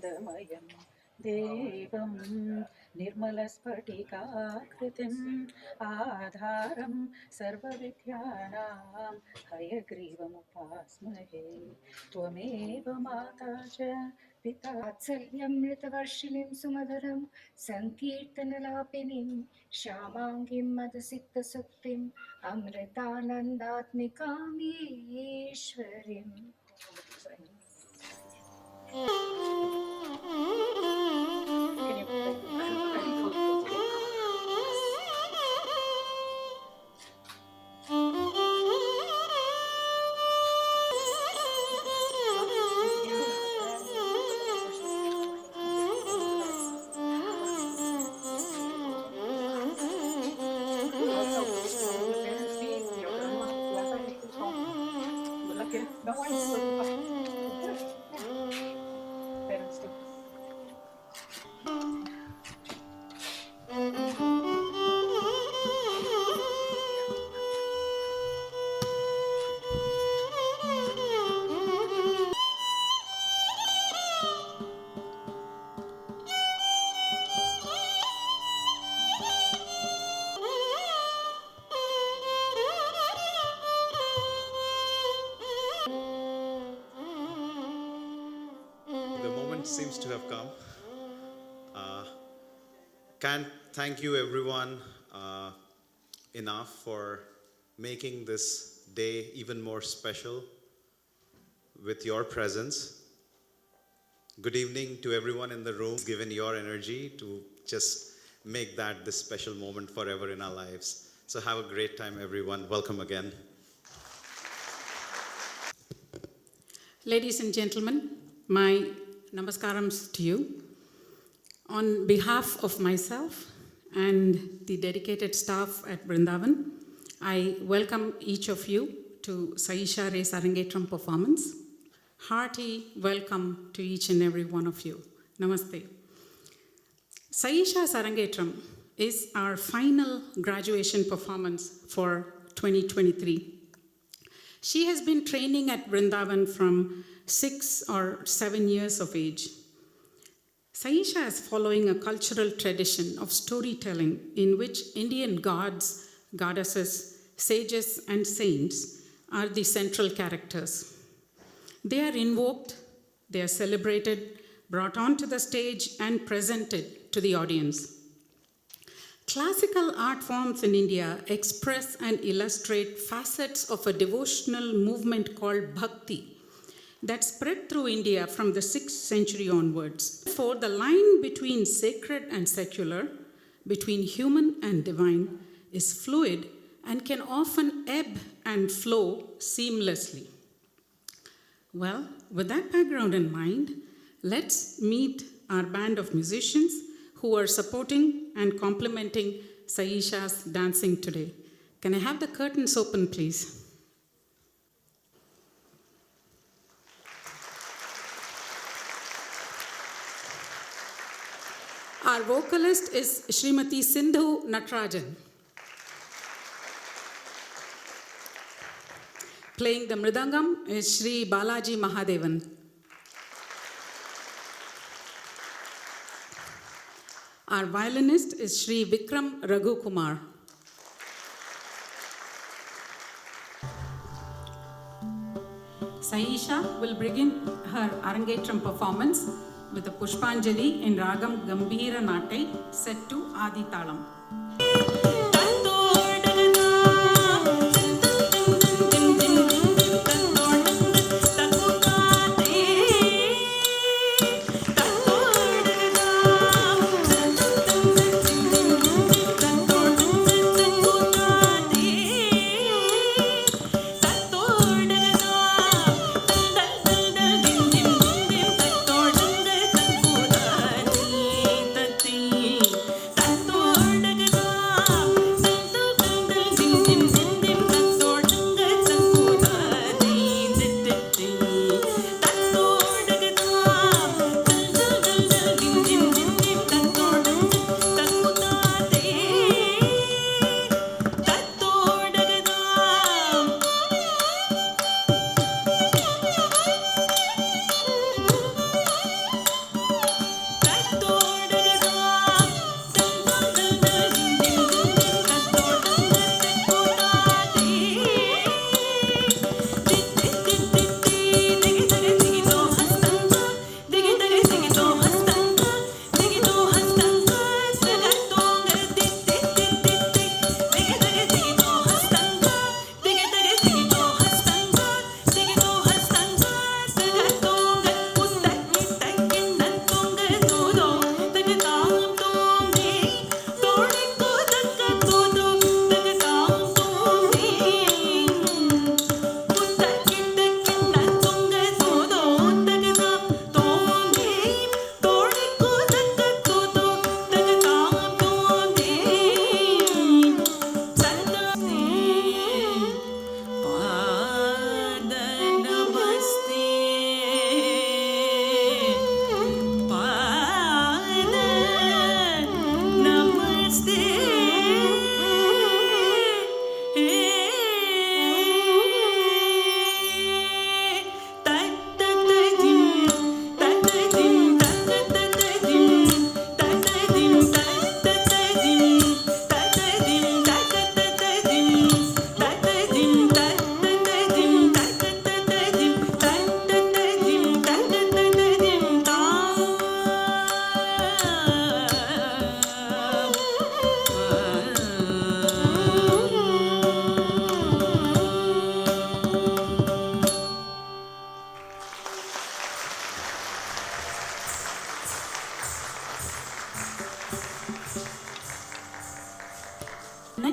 ज्ञानानन्दमयं देवं निर्मलस्फटिकाकृतिम् आधारं सर्वविद्यानां हयग्रीवमुपास्महे त्वमेव माता च पिता वात्सल्यमृतवर्षिणीं सुमधुरं सङ्कीर्तनलापिनीं श्यामाङ्गीं मदसिक्तसुप्तिम् अमृतानन्दात्मिकामीश्वरीम्. Seems to have come. Can't thank you everyone enough for making this day even more special with your presence. Good evening to everyone in the room, given your energy to just make that this special moment forever in our lives. So have a great time, everyone. Welcome again. Ladies and gentlemen, my namaskarams to you. On behalf of myself and the dedicated staff at Vrindavan, I welcome each of you to Saesha Arangetram performance. Hearty welcome to each and every one of you. Namaste. Saesha Arangetram is our final graduation performance for 2023. She has been training at Vrindavan from 6 or 7 years of age. Saesha is following a cultural tradition of storytelling in which Indian gods, goddesses, sages, and saints are the central characters. They are invoked, they are celebrated, brought onto the stage, and presented to the audience. Classical art forms in India express and illustrate facets of a devotional movement called bhakti that spread through India from the 6th century onwards. Therefore, the line between sacred and secular, between human and divine, is fluid and can often ebb and flow seamlessly. Well, with that background in mind, let's meet our band of musicians who are supporting and complementing Saesha's dancing today. Can I have the curtains open, please? Our vocalist is Srimati Sindhu Natarajan. Playing the mridangam is Sri Balaji Mahadevan. Our violinist is Sri Vikram Raghu Kumar. Saesha will begin her Arangetram performance with a Pushpanjali in Ragam Gambhira Natai set to Adi Talam.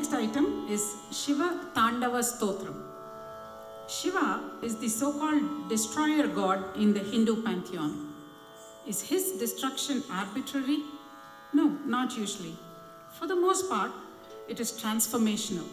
next item is Shiva Tandava Stotram. Shiva is the so-called destroyer god in the Hindu pantheon. Is his destruction arbitrary? No, not usually. For the most part, it is transformational.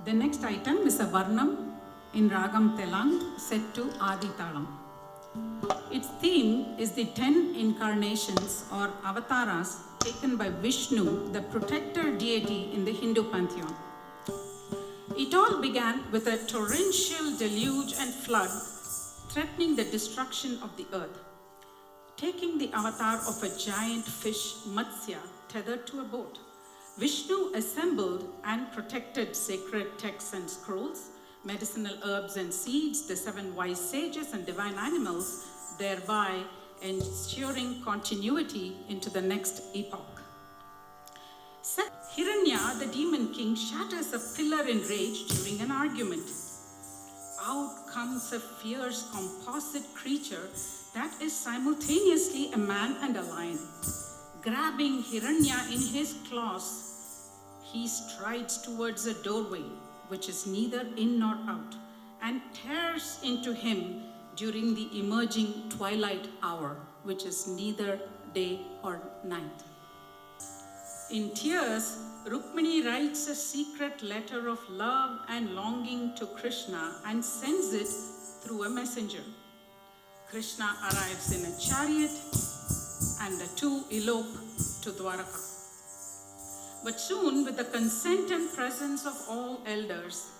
The next item is a Varnam in Ragam Telang set to Adi Talam. Its theme is the 10 incarnations or avatars taken by Vishnu, the protector deity in the Hindu pantheon. It all began with a torrential deluge and flood threatening the destruction of the earth. Taking the avatar of a giant fish, Matsya, tethered to a boat, Vishnu assembled and protected sacred texts and scrolls, medicinal herbs and seeds, the 7 wise sages and divine animals, thereby ensuring continuity into the next epoch. Hiranya, the demon king, shatters a pillar in rage during an argument. Out comes a fierce composite creature that is simultaneously a man and a lion. Grabbing Hiranya in his claws, he strides towards a doorway, which is neither in nor out, and tears into him during the emerging twilight hour, which is neither day or night. In tears, Rukmini writes a secret letter of love and longing to Krishna and sends it through a messenger. Krishna arrives in a chariot and the two elope to Dwaraka. But soon, with the consent and presence of all elders,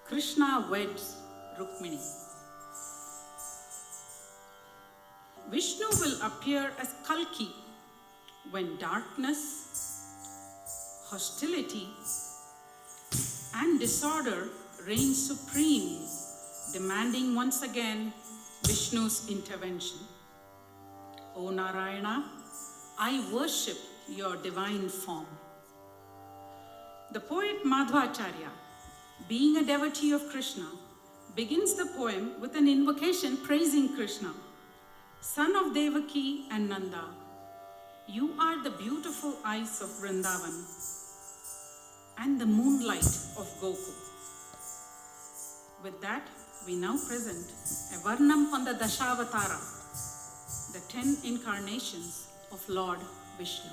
Krishna weds Rukmini. Vishnu will appear as Kalki when darkness, hostility, and disorder reign supreme, demanding once again Vishnu's intervention. O Narayana, I worship your divine form. The poet Madhvacharya, being a devotee of Krishna, begins the poem with an invocation praising Krishna. Son of Devaki and Nanda, you are the beautiful eyes of Vrindavan and the moonlight of Gokul. With that, we now present a Varnam on the Dashavatara, the 10 incarnations of Lord Vishnu.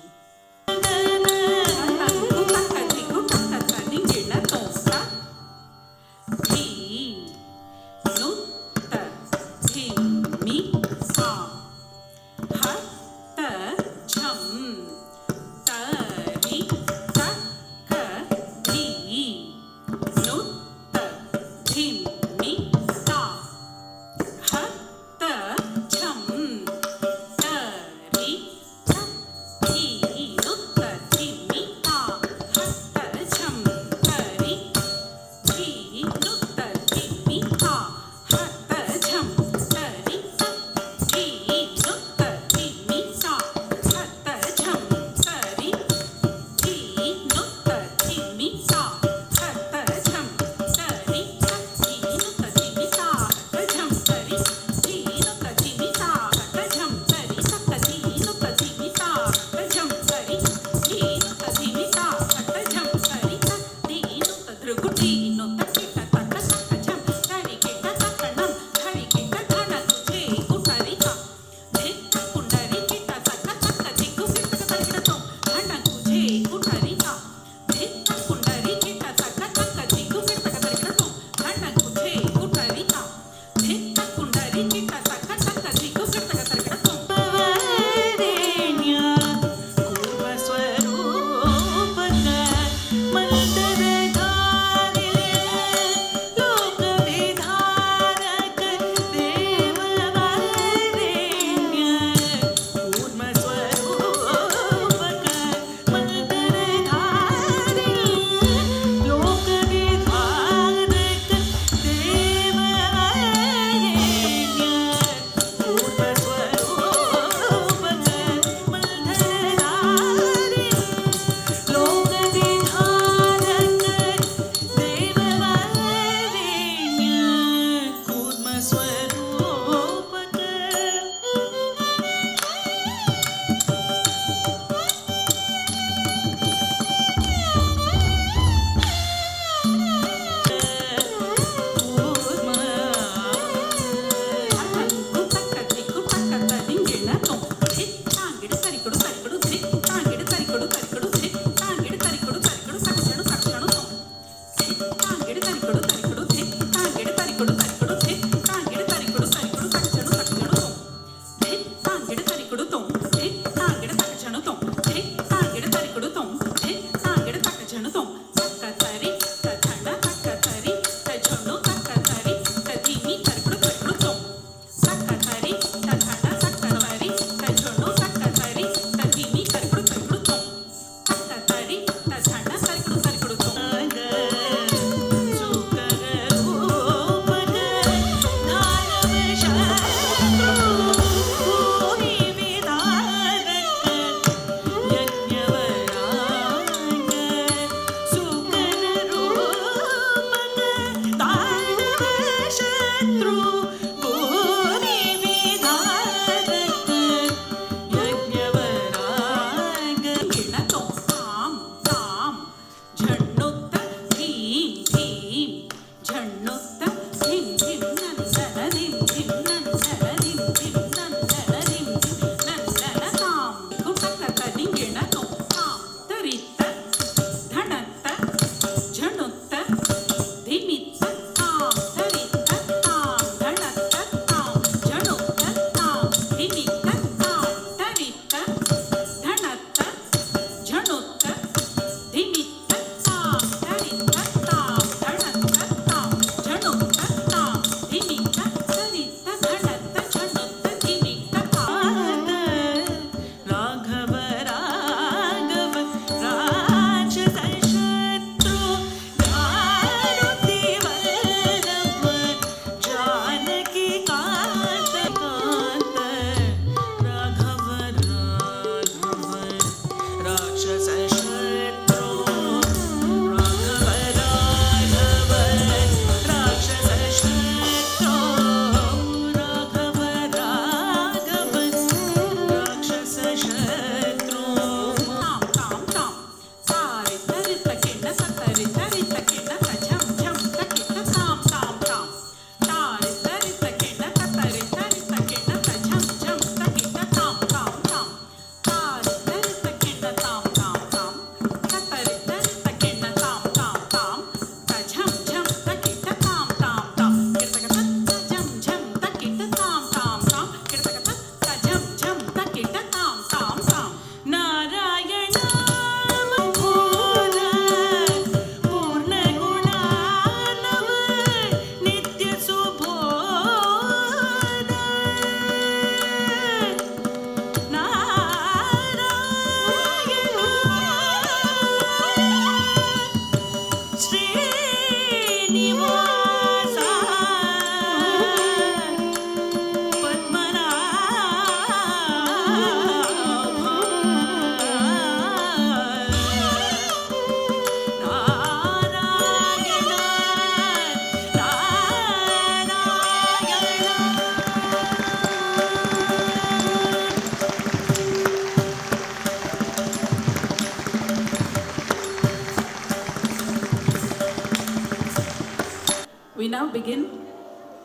now begin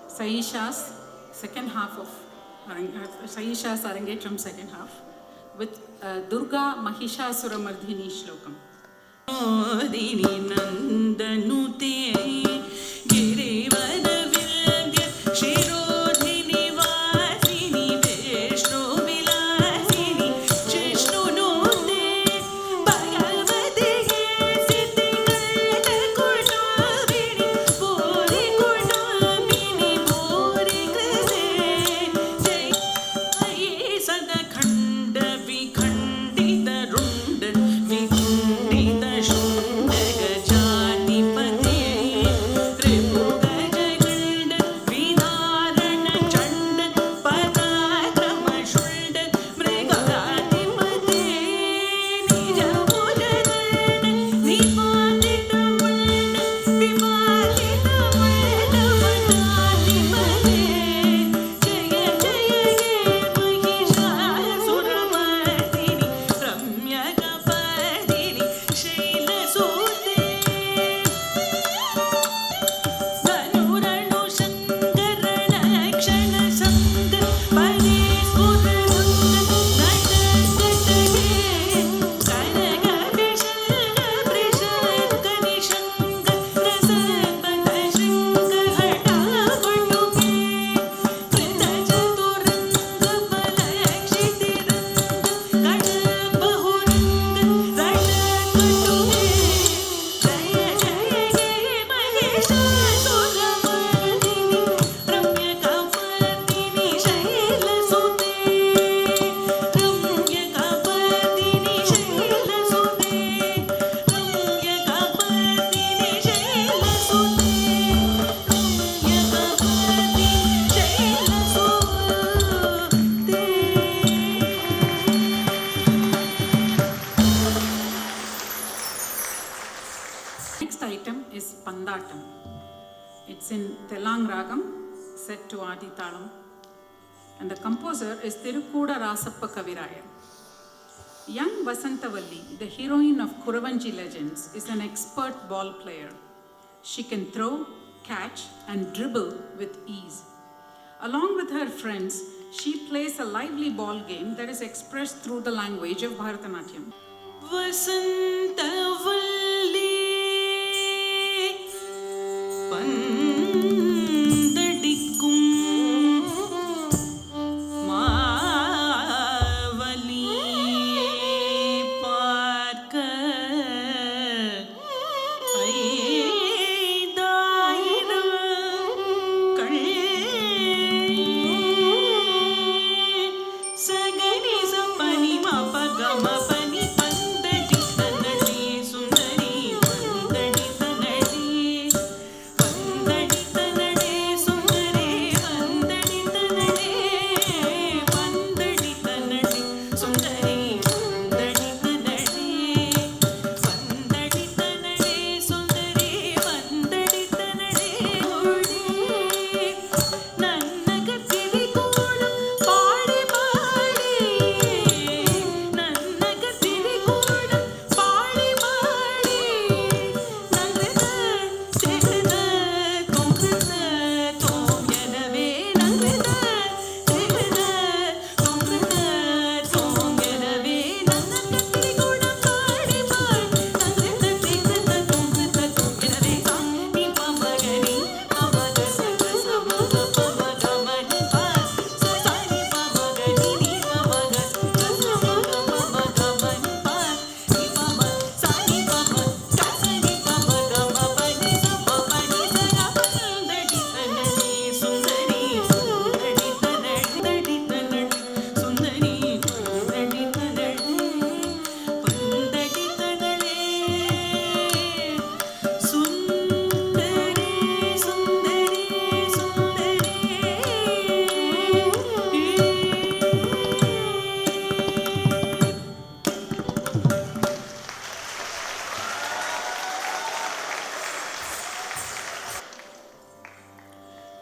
Saesha's second half of Saesha's Arangetram second half with Durga Mahishasura Mardhini Shlokam. Dini Nandanute Girivana Vindya Shirodhini Vasini Vishnu Vilasini Jishnu Nute Bhagavati Siddhi Kutabini Bori Kutabini Bori Krise Jai Sada Khanda Vikhandita Runda Vikhandita Shunda Gajani Pati Tripu Gajaganda Vinarana Chanda Padakrama Shunda Mrigati Pati Nija Mujana Vipatita Munda Vipatita Munda Padani Pati Jaya Jaya Mahishasura Mardini Ramya Kapadini Shaila Sute Dhanuranu Shankarana Kshana Sankar Parisputra Sankar Natakatake Kanaga Vishanga Prishankani Shankar Rasapata Shankar Hata Panduke Krita Chaturanga Palakshiti Ranga Kadabahuranga Ratakatuke Jaya Jaya Jaya Mahishasura Mardini Ramya Kapadini Shaila Sute Ramya Kapadini Shaila Sute Ramya Kapadini Shaila Sute Ramya Kapadini Shaila Sute. Next item is Pandatam. It's in Telang Ragam, set to Adi Talam, and the composer is Tirukkuda Rasappa Kaviraya. Young Vasantavalli, the heroine of Kuravanji legends, is an expert ball player. She can throw, catch, and dribble with ease. Along with her friends, she plays a lively ball game that is expressed through the language of Bharatnatyam. Vasantavalli பந்தடிக்கும் Mavali பார்க்க ஐந்தாயிரம் சகனி சப்பனி மபகம பனி பந்தடி தன்னடி சுந்தரி பந்தடி தன்னடி பந்தடி தன்னடே சுந்தரே பந்தடி தன்னடே பந்தடி தன்னடி சுந்தரி பந்தடி தன்னடே பந்தடி தன்னடே சுந்தரி பந்தடி தன்னடே நன்னகத்திரி கூடும் பாடி பாடி நன்னகத்திரி கூடும் பாடி பாடி நங்கிருத சேகிருத தொங்கிருத தோம் எனவே நங்கிருத சேகிருத தொங்கிருத தோம் எனவே நன்னகத்திரி கூடும் பாடி பாடி நங்கிருத சேகிருத தொங்கிருத தோம் எனவே சாமி பமகனி பமக சக சமக பமகமணி பாஸ் சசானி பமகனி நீ பமக சக சமக பமகமணி பாஸ் நீ பம சானி பம கசனி பமகம பனி சப்பமணி சகா பந்தடி தன்னடி சுந்தரி பந்தடி தன்னடி சுந்தரி பந்தடி தன்னடி பந்தடி தன்னடே சுந்தரி சுந்தரி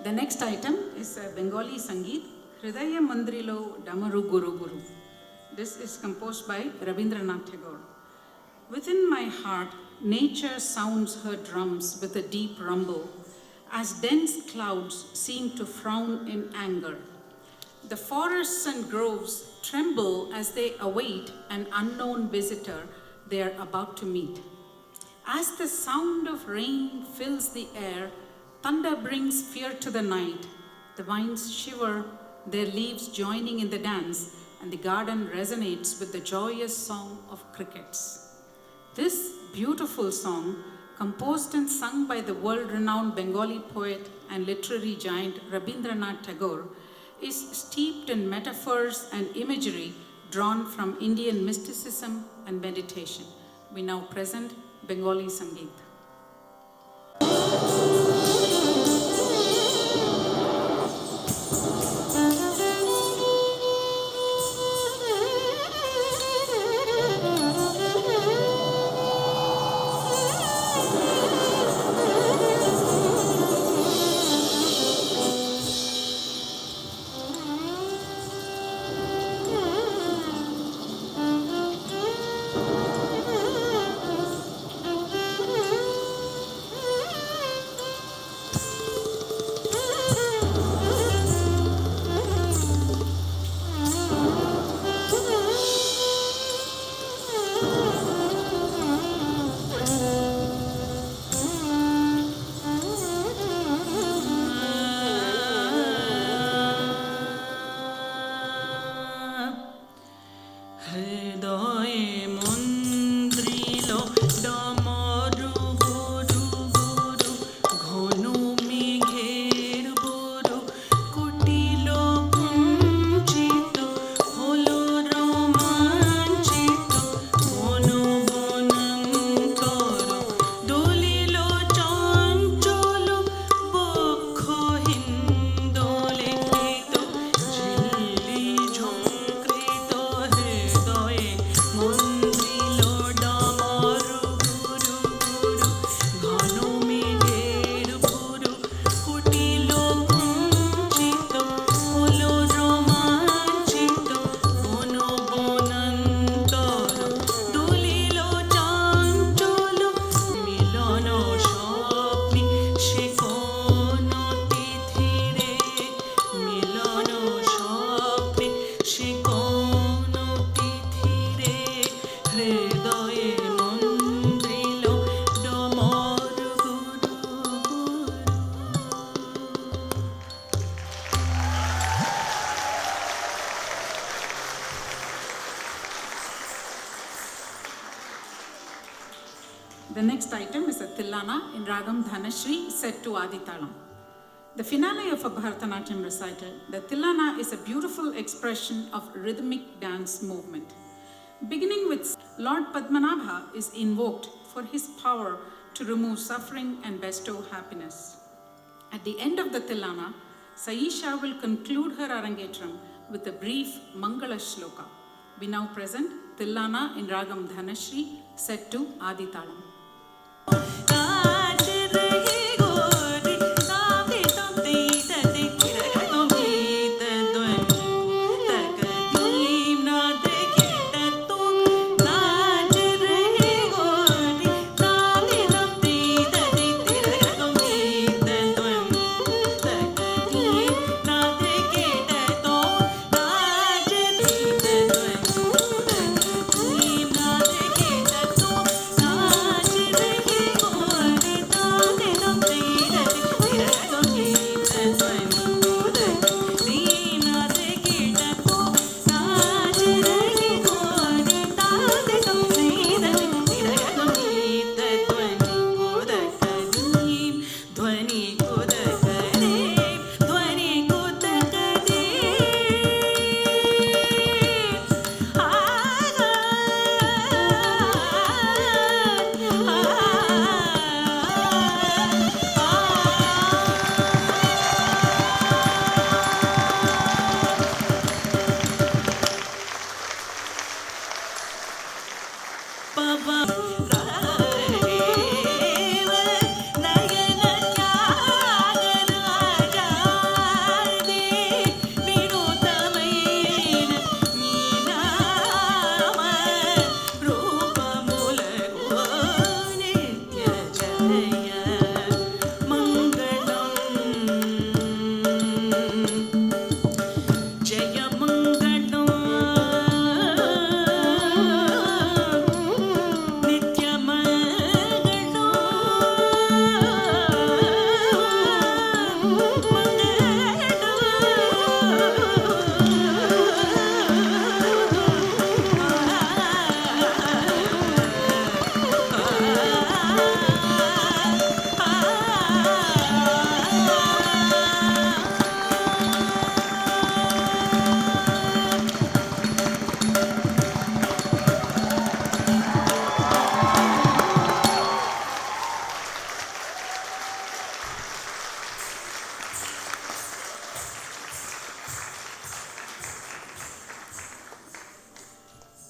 The next item is Bengali Sangeet, Hridaya Mandrilo Damaru Guru Guru. This is composed by Rabindranath Tagore. Within my heart, nature sounds her drums with a deep rumble as dense clouds seem to frown in anger. The forests and groves tremble as they await an unknown visitor they are about to meet. As the sound of rain fills the air, thunder brings fear to the night. The vines shiver, their leaves joining in the dance, and the garden resonates with the joyous song of crickets. This beautiful song, composed and sung by the world-renowned Bengali poet and literary giant Rabindranath Tagore, is steeped in metaphors and imagery drawn from Indian mysticism and meditation. We now present Bengali Sangeet. The next item is a Tillana in Ragam Dhanashri set to Aditalam. The finale of a Bharatnatyam recital, the Tillana is a beautiful expression of rhythmic dance movement. Beginning with Lord Padmanabha is invoked for his power to remove suffering and bestow happiness. At the end of the Tillana, Saesha will conclude her Arangetram with a brief Mangala Shloka. We now present Tillana in Ragam Dhanashri set to Aditalam. Na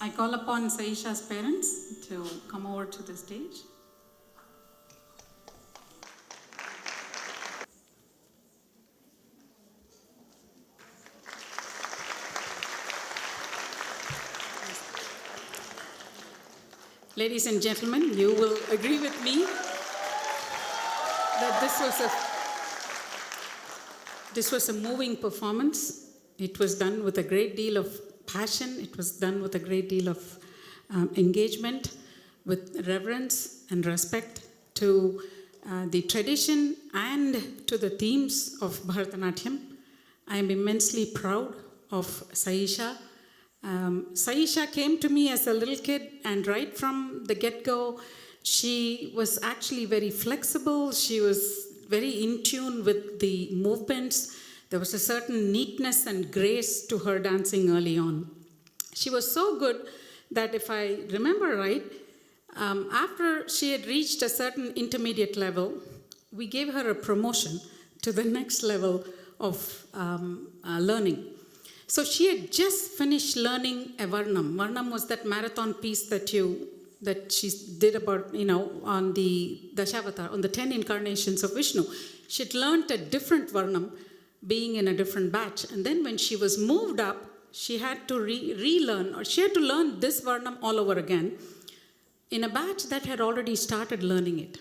I call upon Saesha's parents to come over to the stage. Ladies and gentlemen, you will agree with me that this was a moving performance. It was done with a great deal of passion. It was done with a great deal of engagement, with reverence and respect to the tradition and to the themes of Bharatanatyam. I am immensely proud of Saesha. Saesha came to me as a little kid, and right from the get-go, she was actually very flexible. She was very in tune with the movements. There was a certain neatness and grace to her dancing early on. She was so good that, if I remember right, after she had reached a certain intermediate level, we gave her a promotion to the next level of learning. So she had just finished learning a Varnam. Varnam was that marathon piece that she did about, on the Dashavatar, on the 10 incarnations of Vishnu. She had learned a different Varnam, being in a different batch. And then when she was moved up, she had to relearn, or she had to learn this Varnam all over again in a batch that had already started learning it.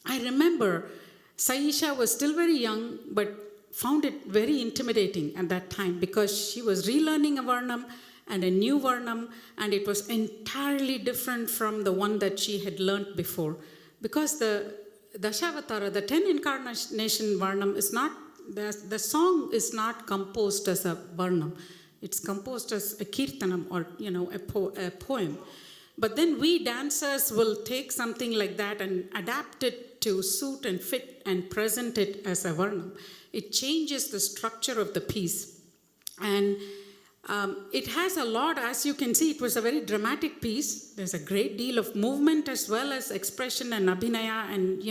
I remember Saesha was still very young, but found it very intimidating at that time, because she was relearning a Varnam and a new Varnam, and it was entirely different from the one that she had learnt before. Because the Dashavatara, the 10 incarnation Varnam, is not, the song is not composed as a Varnam. It's composed as a Kirtanam, or a poem. But then we dancers will take something like that and adapt it to suit and fit and present it as a Varnam. It changes the structure of the piece. And it has a lot, as you can see, it was a very dramatic piece. There's a great deal of movement as well as expression and abhinaya. And,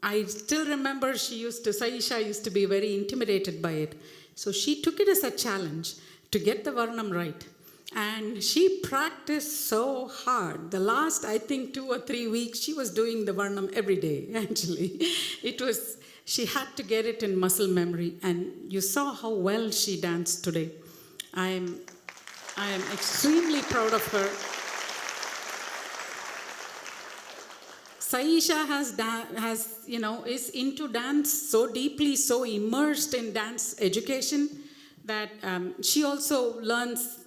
I still remember Saesha used to be very intimidated by it. So she took it as a challenge to get the Varnam right. And she practiced so hard. The last, I think, 2 or 3 weeks, she was doing the Varnam every day, actually. She had to get it in muscle memory, and you saw how well she danced today. I am extremely proud of her. Saesha is into dance so deeply, so immersed in dance education, that she also learns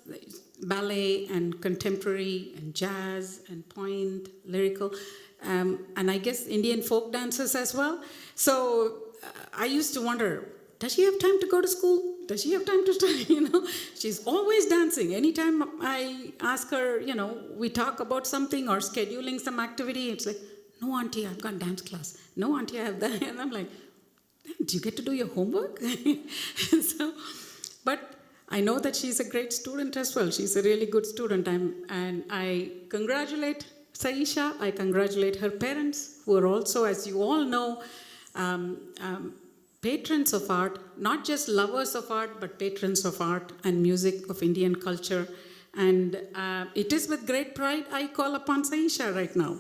ballet and contemporary and jazz and point, lyrical, and I guess Indian folk dances as well. So I used to wonder, does she have time to go to school? Does she have time to study? She's always dancing. Anytime I ask her, we talk about something or scheduling some activity, it's like, no, auntie, I've got dance class. No, auntie, I have that. And I'm like, do you get to do your homework? But I know that she's a great student as well. She's a really good student. And I congratulate Saesha. I congratulate her parents, who are also, as you all know, patrons of art, not just lovers of art, but patrons of art and music of Indian culture. And it is with great pride I call upon Saesha right now.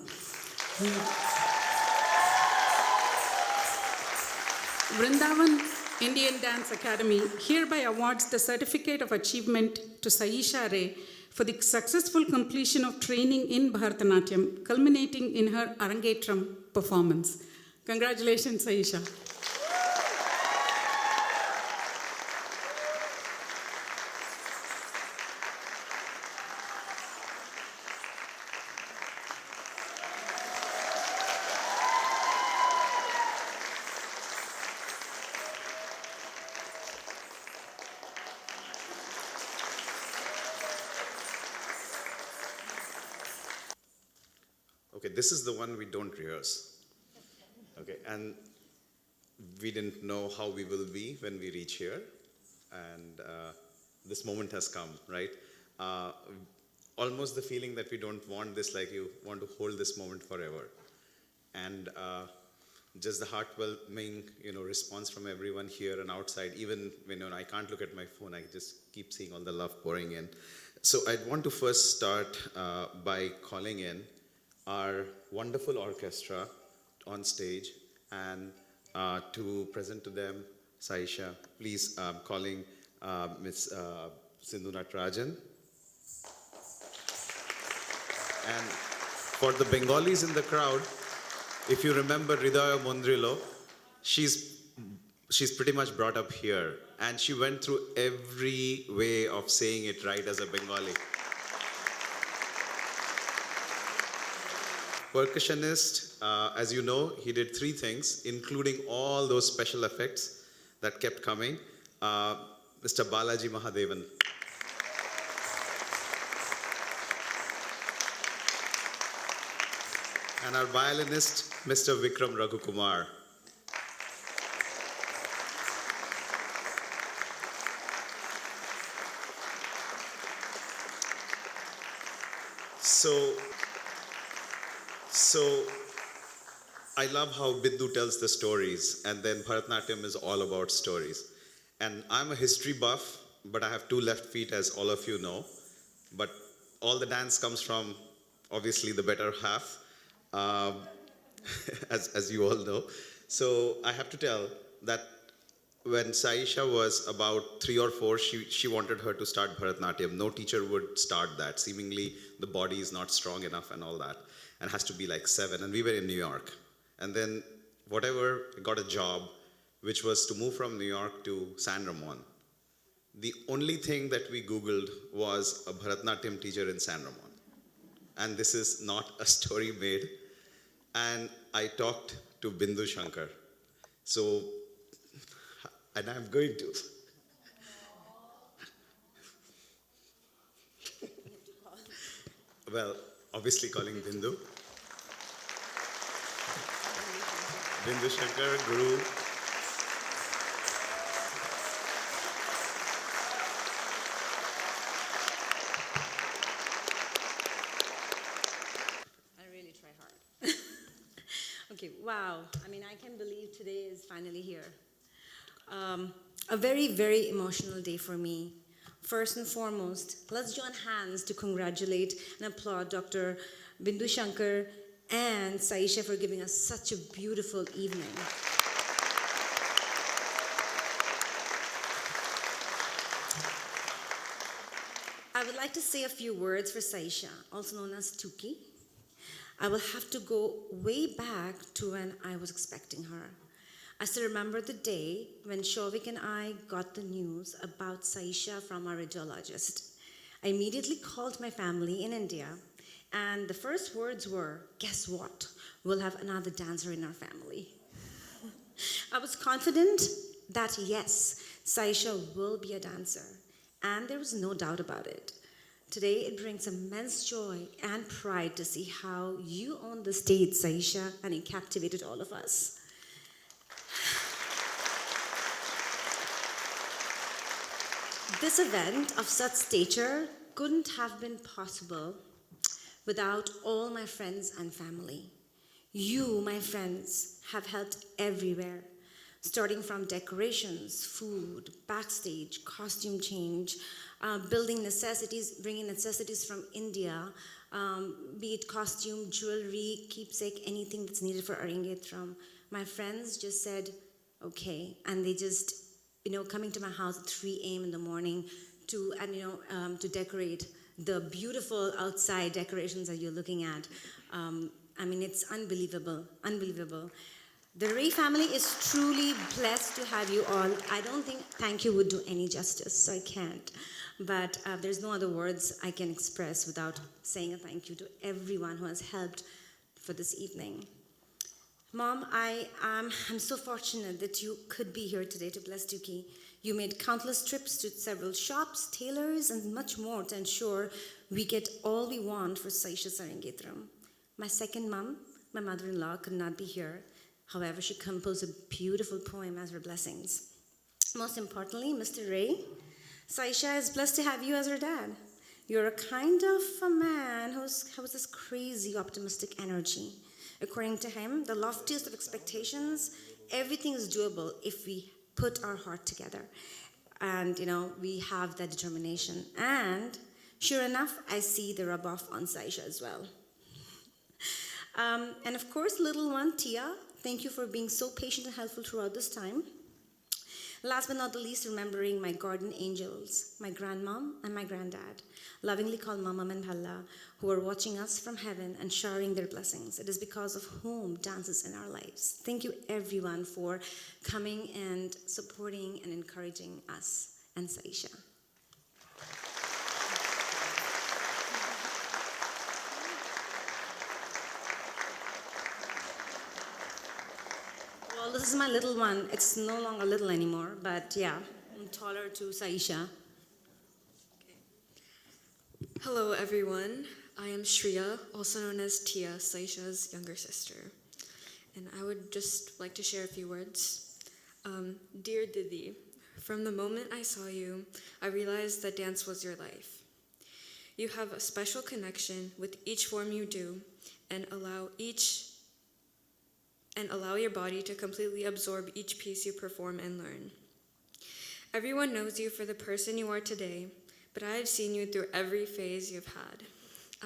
Vrindavan Indian Dance Academy hereby awards the Certificate of Achievement to Saesha Ray for the successful completion of training in Bharatanatyam, culminating in her Arangetram performance. Congratulations, Saesha. Okay, this is the one we don't rehearse. Okay, and we didn't know how we will be when we reach here, and this moment has come, right? Almost the feeling that we don't want this, like you want to hold this moment forever. And just the heartwarming, response from everyone here and outside. Even when I can't look at my phone, I just keep seeing all the love pouring in. So I'd want to first start by calling in our wonderful orchestra on stage and to present to them Saesha. Please calling Miss Sindhu Natarajan. And for the Bengalis in the crowd, if you remember Hridaya Mondrilo, she's pretty much brought up here, and she went through every way of saying it right as a Bengali. Percussionist, as you know, he did 3 things, including all those special effects that kept coming. Mr. Balaji Mahadevan. And our violinist, Mr. Vikram Raghukumar. So I love how Bindu tells the stories, and then Bharatnatyam is all about stories. And I'm a history buff, but I have 2 left feet, as all of you know. But all the dance comes from, obviously, the better half, as you all know. So I have to tell that when Saesha was about 3 or 4, she wanted her to start Bharatnatyam. No teacher would start that. Seemingly, the body is not strong enough and all that, and has to be like 7. And we were in New York. And then, whatever, got a job, which was to move from New York to San Ramon. The only thing that we Googled was a Bharatnatyam teacher in San Ramon. And this is not a story made. And I talked to Bindu Shankar. So, and I'm going to. Well, obviously calling Bindu. Bindu Shankar, Guru. I really try hard. Okay, wow. I mean, I can't believe today is finally here. A very, very emotional day for me. First and foremost, let's join hands to congratulate and applaud Dr. Bindu Shankar and Saesha for giving us such a beautiful evening. I would like to say a few words for Saesha, also known as Tuki. I will have to go way back to when I was expecting her. I still remember the day when Shovik and I got the news about Saesha from our radiologist. I immediately called my family in India, and the first words were, guess what? We'll have another dancer in our family. I was confident that yes, Saesha will be a dancer, and there was no doubt about it. Today, it brings immense joy and pride to see how you own the stage, Saesha, and it captivated all of us. This event of such stature couldn't have been possible without all my friends and family. You, my friends, have helped everywhere, starting from decorations, food, backstage, costume change, building necessities, bringing necessities from India, be it costume, jewelry, keepsake, anything that's needed for Arangetram. My friends just said, okay, and they just, coming to my house at 3 a.m. in the morning to decorate the beautiful outside decorations that you're looking at. It's unbelievable, unbelievable. The Ray family is truly blessed to have you all. I don't think thank you would do any justice, so I can't. But there's no other words I can express without saying a thank you to everyone who has helped for this evening. Mom, I'm so fortunate that you could be here today to bless Tuki. You made countless trips to several shops, tailors, and much more to ensure we get all we want for Saesha's Arangetram. My second mom, my mother-in-law, could not be here. However, she composed a beautiful poem as her blessings. Most importantly, Mr. Ray, Saesha is blessed to have you as her dad. You're a kind of a man who has this crazy optimistic energy. According to him, the loftiest of expectations, everything is doable if we put our heart together. And, we have that determination. And sure enough, I see the rub off on Saesha as well. And of course, little one, Tia, thank you for being so patient and helpful throughout this time. Last but not the least, remembering my guardian angels, my grandmom and my granddad, lovingly called Mamam and Bhalla, who are watching us from heaven and showering their blessings. It is because of whom dance is in our lives. Thank you, everyone, for coming and supporting and encouraging us and Saesha. Well, this is my little one. It's no longer little anymore, but yeah, I'm taller to Saesha. Hello, everyone. I am Shriya, also known as Tia, Saesha's younger sister. And I would just like to share a few words. Dear Didi, from the moment I saw you, I realized that dance was your life. You have a special connection with each form you do and allow your body to completely absorb each piece you perform and learn. Everyone knows you for the person you are today, but I have seen you through every phase you've had.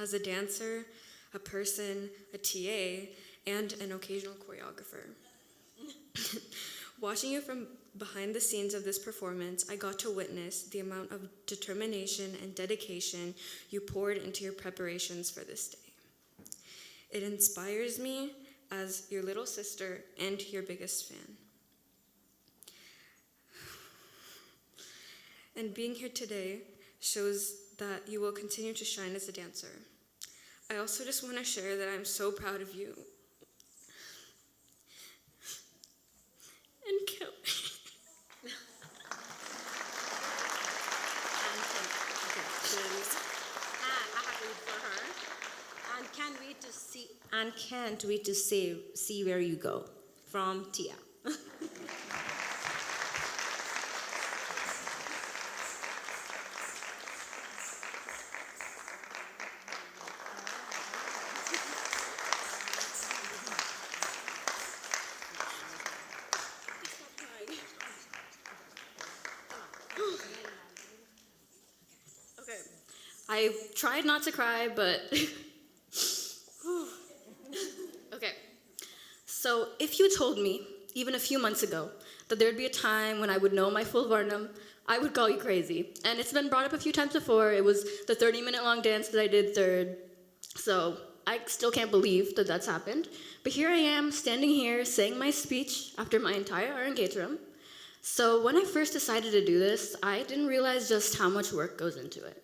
As a dancer, a person, a TA, and an occasional choreographer. Watching you from behind the scenes of this performance, I got to witness the amount of determination and dedication you poured into your preparations for this day. It inspires me as your little sister and your biggest fan. And being here today shows that you will continue to shine as a dancer. I also just want to share that I'm so proud of you. And can't can't wait to see where you go. From Tia. I tried not to cry, but okay. So if you told me, even a few months ago, that there'd be a time when I would know my full Varnam, I would call you crazy. And it's been brought up a few times before. It was the 30-minute long dance that I did third. So I still can't believe that that's happened. But here I am, standing here, saying my speech after my entire Arangetram. So when I first decided to do this, I didn't realize just how much work goes into it.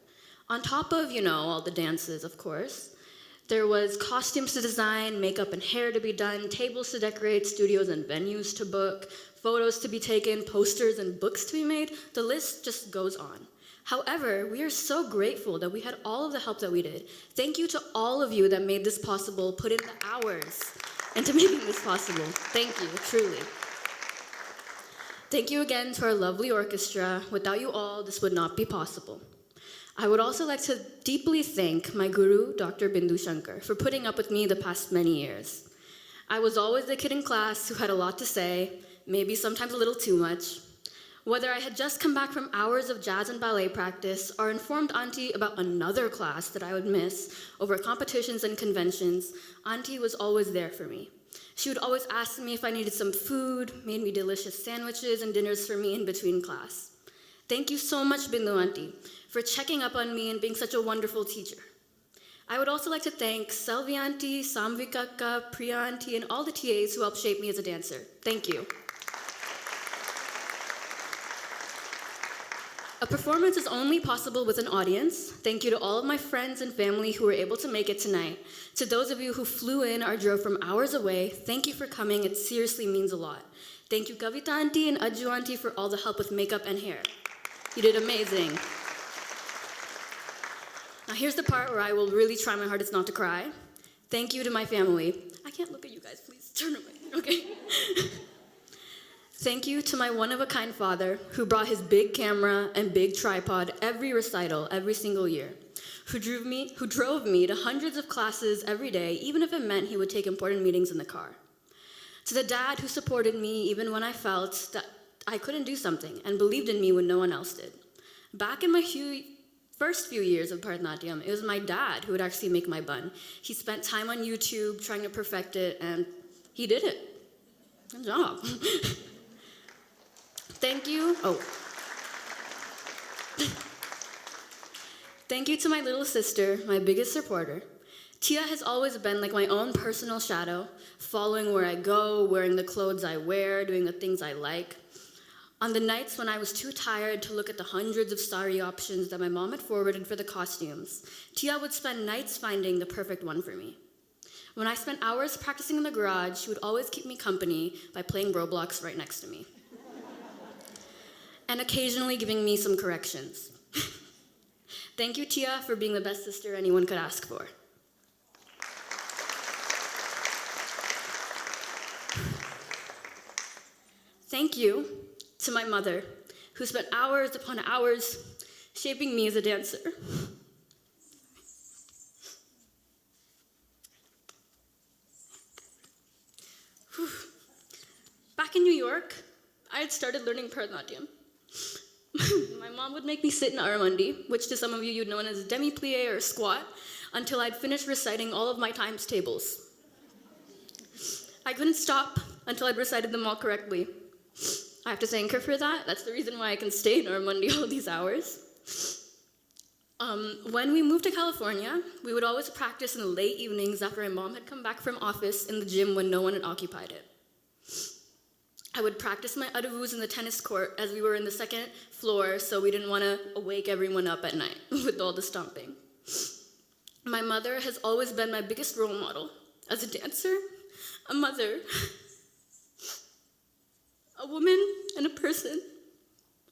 On top of, all the dances, of course, there was costumes to design, makeup and hair to be done, tables to decorate, studios and venues to book, photos to be taken, posters and books to be made. The list just goes on. However, we are so grateful that we had all of the help that we did. Thank you to all of you that made this possible, put in the hours into making this possible. Thank you, truly. Thank you again to our lovely orchestra. Without you all, this would not be possible. I would also like to deeply thank my guru, Dr. Bindu Shankar, for putting up with me the past many years. I was always the kid in class who had a lot to say, maybe sometimes a little too much. Whether I had just come back from hours of jazz and ballet practice or informed Auntie about another class that I would miss over competitions and conventions, Auntie was always there for me. She would always ask me if I needed some food, made me delicious sandwiches and dinners for me in between class. Thank you so much, Bindu Auntie, for checking up on me and being such a wonderful teacher. I would also like to thank Selvi Auntie, Samvikaka, Priya Auntie, and all the TAs who helped shape me as a dancer. Thank you. A performance is only possible with an audience. Thank you to all of my friends and family who were able to make it tonight. To those of you who flew in or drove from hours away, thank you for coming. It seriously means a lot. Thank you, Kavita Auntie and Ajju Auntie, for all the help with makeup and hair. You did amazing. Now here's the part where I will really try my hardest not to cry. Thank you to my family. I can't look at you guys, please turn away, okay? Thank you to my one-of-a-kind father who brought his big camera and big tripod every recital, every single year, who drove me to hundreds of classes every day, even if it meant he would take important meetings in the car. To the dad who supported me even when I felt that I couldn't do something and believed in me when no one else did. Back in my first few years of Bharatnatyam, it was my dad who would actually make my bun. He spent time on YouTube trying to perfect it, and he did it. Good job. Thank you. Oh. Thank you to my little sister, my biggest supporter. Tia has always been like my own personal shadow, following where I go, wearing the clothes I wear, doing the things I like. On the nights when I was too tired to look at the hundreds of sari options that my mom had forwarded for the costumes, Tia would spend nights finding the perfect one for me. When I spent hours practicing in the garage, she would always keep me company by playing Roblox right next to me. And occasionally giving me some corrections. Thank you, Tia, for being the best sister anyone could ask for. Thank you to my mother, who spent hours upon hours shaping me as a dancer. Back in New York, I had started learning Bharatnatyam. My mom would make me sit in Aramandi, which to some of you you'd know as demi-plie or squat, until I'd finished reciting all of my times tables. I couldn't stop until I'd recited them all correctly. I have to thank her for that. That's the reason why I can stay in Aramandi all these hours. When we moved to California, we would always practice in the late evenings after my mom had come back from office in the gym when no one had occupied it. I would practice my adavus in the tennis court as we were in the second floor, so we didn't want to wake everyone up at night with all the stomping. My mother has always been my biggest role model as a dancer, a mother, a woman, and a person.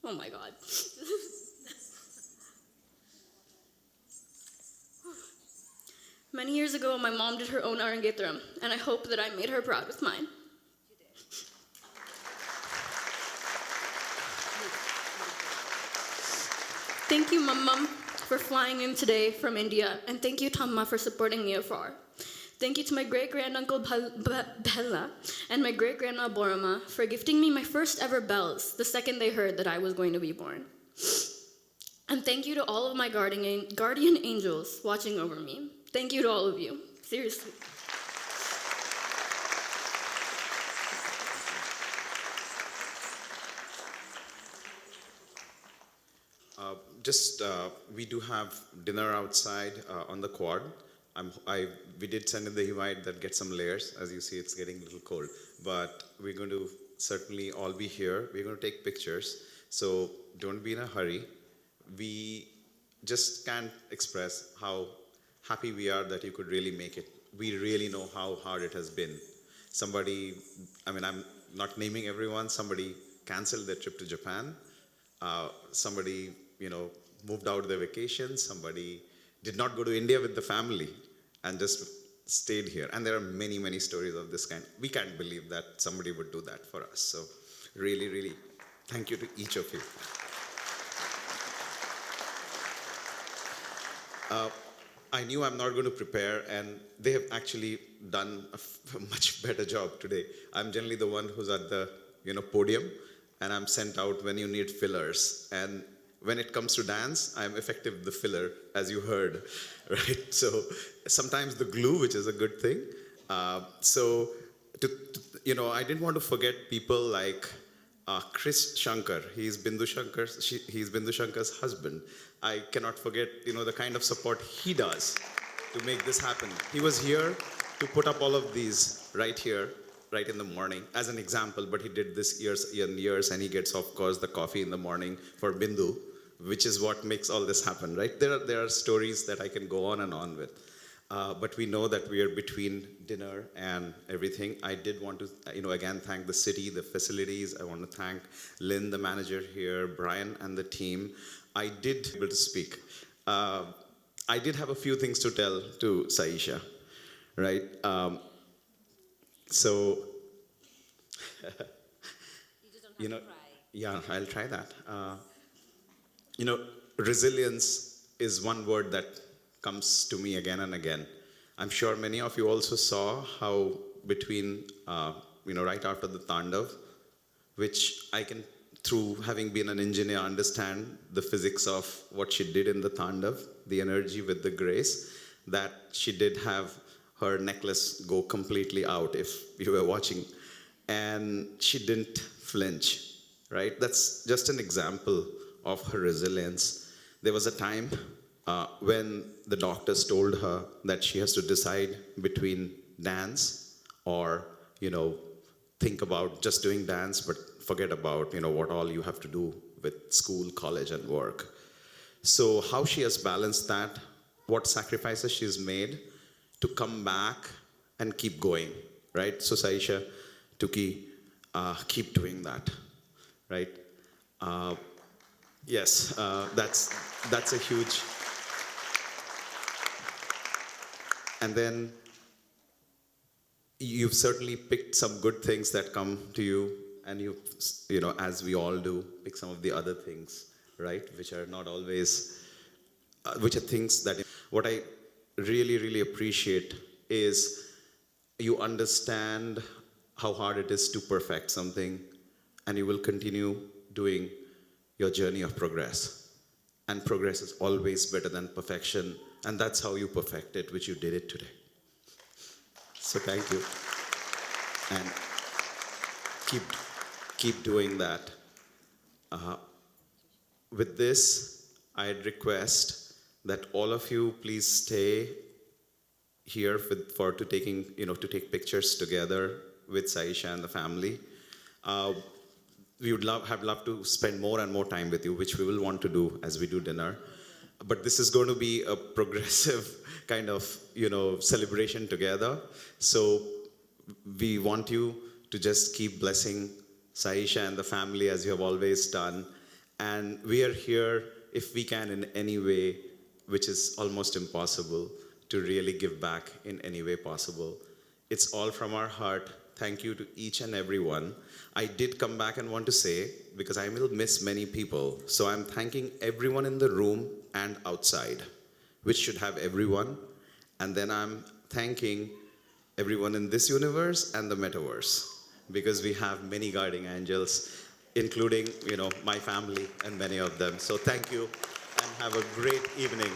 Oh my God. Many years ago, my mom did her own Arangetram, and I hope that I made her proud with mine. Thank you, Mum, for flying in today from India, and thank you, Tamma, for supporting me afar. Thank you to my great-granduncle Bella and my great-grandma Borama for gifting me my first ever bells the second they heard that I was going to be born. And thank you to all of my guardian angels watching over me. Thank you to all of you. Seriously. We do have dinner outside on the quad. We did send in the invite that gets some layers. As you see, it's getting a little cold. But we're going to certainly all be here. We're going to take pictures. So don't be in a hurry. We just can't express how happy we are that you could really make it. We really know how hard it has been. I'm not naming everyone. Somebody canceled their trip to Japan. Somebody, moved out their vacation. Somebody did not go to India with the family and just stayed here. And there are many, many stories of this kind. We can't believe that somebody would do that for us. So really, really, thank you to each of you. I knew I'm not going to prepare, and they have actually done a much better job today. I'm generally the one who's at the podium, and I'm sent out when you need fillers. And when it comes to dance, I'm effective the filler, as you heard, right? So sometimes the glue, which is a good thing. I didn't want to forget people like Chris Shankar. He's Bindu Shankar's husband. I cannot forget, the kind of support he does to make this happen. He was here to put up all of these right here, right in the morning, as an example, but he did this years and years, and he gets, of course, the coffee in the morning for Bindu, which is what makes all this happen, right? There are stories that I can go on and on with. But we know that we are between dinner and everything. I did want to, again, thank the city, the facilities. I want to thank Lynn, the manager here, Brian, and the team. I did be able to speak. I did have a few things to tell to Saesha, right? So, You just don't have to cry. yeah, I'll try that. Resilience is one word that comes to me again and again. I'm sure many of you also saw how between, right after the Tandav, which I can, through having been an engineer, understand the physics of what she did in the Tandav, the energy with the grace, that she did have her necklace go completely out, if you were watching. And she didn't flinch, right? That's just an example of her resilience. There was a time when the doctors told her that she has to decide between dance or, think about just doing dance, but forget about, what all you have to do with school, college, and work. So how she has balanced that, what sacrifices she's made to come back and keep going, right? So Saesha, Tuki, keep doing that, right? Yes, that's a huge. And then you've certainly picked some good things that come to you, and as we all do, pick some of the other things, right? Which are not always, which are things that, what I really, really appreciate is you understand how hard it is to perfect something, and you will continue doing your journey of progress. And progress is always better than perfection, and that's how you perfect it, which you did it today. So thank you, and keep doing that. With this, I'd request that all of you please stay here to take pictures together with Saesha and the family. We would have loved to spend more and more time with you, which we will want to do as we do dinner. But this is going to be a progressive kind of, celebration together. So we want you to just keep blessing Saesha and the family as you have always done. And we are here, if we can in any way, which is almost impossible, to really give back in any way possible. It's all from our heart. Thank you to each and every one. I did come back and want to say, because I will miss many people, so I'm thanking everyone in the room and outside, which should have everyone. And then I'm thanking everyone in this universe and the metaverse, because we have many guardian angels, including, my family and many of them. So thank you, and have a great evening.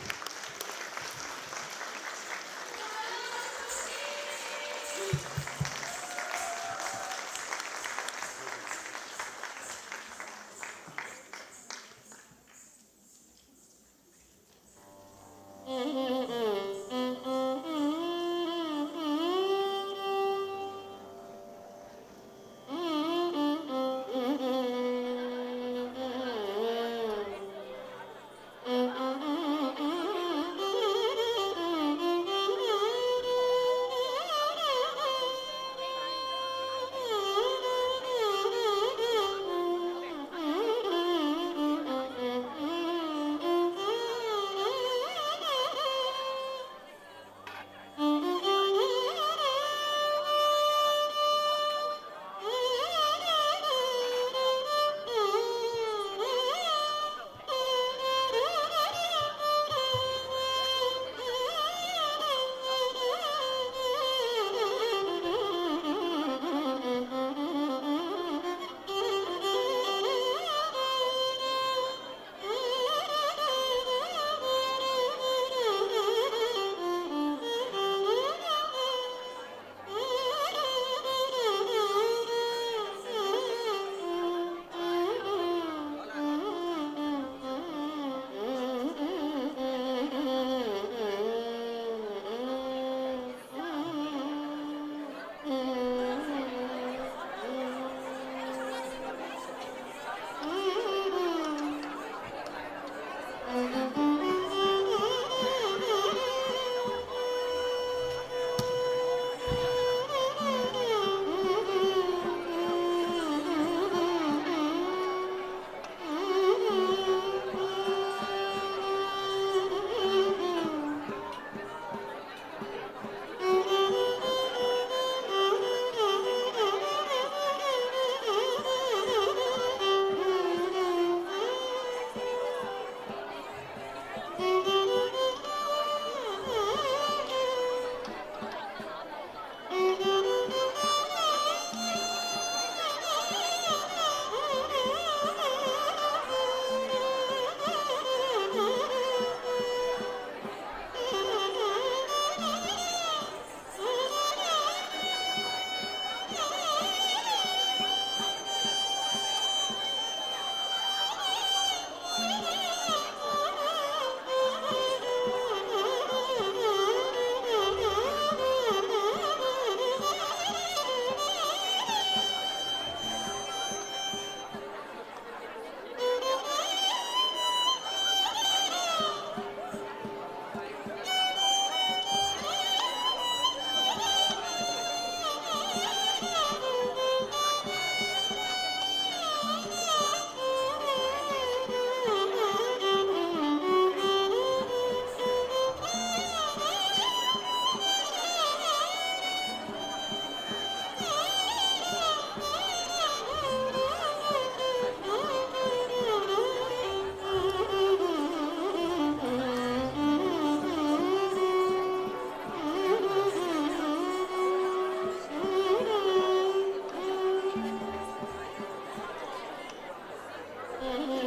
Thank you.